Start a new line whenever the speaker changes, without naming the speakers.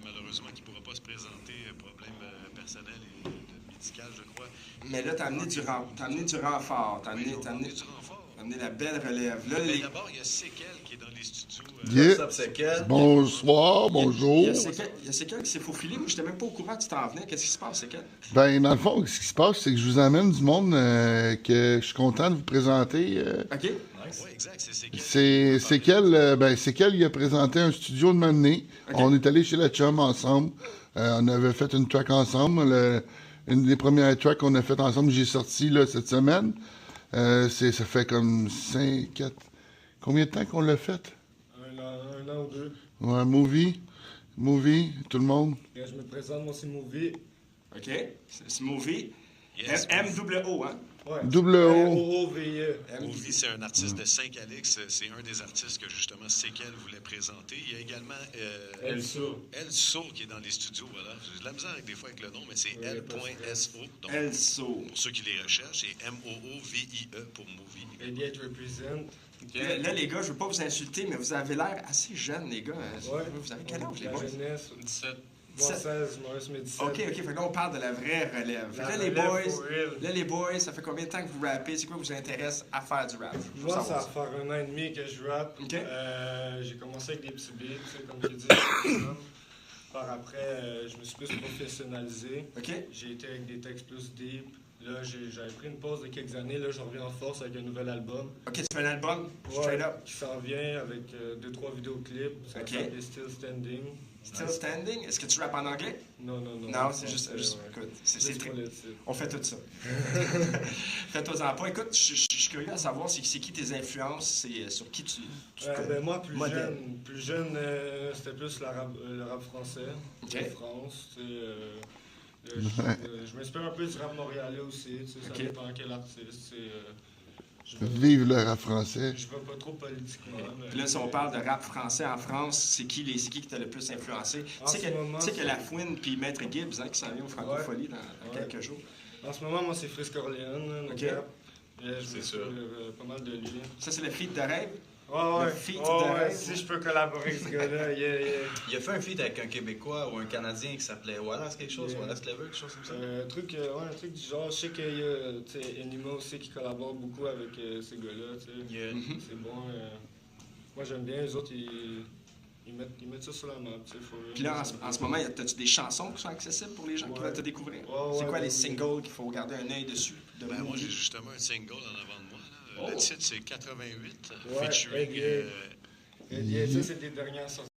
malheureusement, qui ne pourra pas se présenter, problème personnel et médical, je crois.
Mais là, t'as amené du renfort. T'as amené la belle relève. Là,
Mais d'abord, il y a Séquel qui est dans les studios.
Bonsoir, bonjour.
Il y a Séquel qui s'est faufilé. Moi, j'étais même pas au courant que tu t'en venais. Qu'est-ce qui se passe, Séquel?
Ben, dans le fond, ce qui se passe, c'est que je vous amène du monde que je suis content de vous présenter.
OK.
Nice. Oui, exact, c'est
Séquel, il a présenté un studio de Mané.
OK.
On est allé chez la Chum ensemble. On avait fait une track ensemble. Une des premières tracks qu'on a fait ensemble, j'ai sorti là, cette semaine. Ça fait comme 4... Combien de temps qu'on l'a fait?
Un an ou deux.
Ouais, Movie, tout le monde.
Je me présente, moi c'est Movie.
OK. C'est Movie.
Yes,
M-O-O, hein?
Ouais.
Double O.
M-O-O-V-E.
Movie, c'est un artiste de Saint-Calix. C'est un des artistes que justement Séquel voulait présenter. Il y a également Elso qui est dans les studios. Voilà. J'ai de la misère des fois avec le nom, mais c'est L.SO. Donc,
Elso.
pour ceux qui les recherchent, et M-O-O-V-I-E pour Movie.
Idiot Represent.
Là, les gars, je veux pas vous insulter, mais vous avez l'air assez jeunes, les gars.
Ouais.
Vous avez quel âge, les
La
boys?
jeunesse. 17. Moi
17.
16, moi je mets 17.
OK. Fait que là, on parle de la vraie relève.
La
Là,
relève for real.
les boys, ça fait combien de temps que vous rappez? C'est quoi qui vous intéresse à faire du rap? Je veux
Moi, ça
savoir
va faire 1 an et demi que je rappe.
OK.
J'ai commencé avec des petits beats, tu sais, comme j'ai dit. Par après, je me suis plus professionnalisé.
OK.
J'ai été avec des textes plus deep. Là, j'avais pris une pause de quelques années. Là, je reviens en force avec un nouvel album.
OK, tu fais un album? Straight up.
Qui s'en vient avec 2-3 vidéoclips. Ça
OK.
s'appelle Still Standing.
Still standing? Est-ce que tu rappes en anglais?
Non.
Non, c'est juste écoute, c'est
pour
très...
le titre.
On fait tout ça. Fais-toi-en pas. Écoute, je suis curieux à savoir c'est qui tes influences, c'est sur qui tu
Ben moi,
modèle.
plus jeune c'était plus le rap français.
OK.
De France. Je m'inspire un peu du rap montréalais aussi. Ça
OK.
dépend quel artiste.
Vive le rap français.
Je vais pas trop politiquement. Mais
Puis là, si on parle de rap français en France, c'est qui qui t'a le plus influencé?
En
Tu sais
ce moment,
que La Fouine puis Maître Gibbs, qui s'en vient au Francophonie dans
Ouais.
quelques jours.
En ce moment, moi, c'est Frisk Orléans.
OK.
C'est sûr. Pas mal de lui.
Ça, c'est le feat de rêve?
Ouais.
Le feat de rêve.
Si je peux collaborer avec ce gars-là,
Il a fait un feat avec un Québécois ou un Canadien qui s'appelait Wallace quelque chose, Wallace Clever, quelque chose comme ça.
Un truc du genre. Je sais qu'il y a Enima aussi qui collabore beaucoup avec ces gars-là.
Yeah.
C'est bon. Moi, j'aime bien. Les autres, ils mettent ça sur la map.
Puis là, en ce moment, as-tu des chansons qui sont accessibles pour les gens qui veulent te découvrir? C'est quoi les singles qu'il faut garder un œil dessus?
Ben, moi, j'ai justement un single en avant de moi. Là. Le titre, c'est 88,
Ouais,
featuring...
ça, c'est des dernières sorties.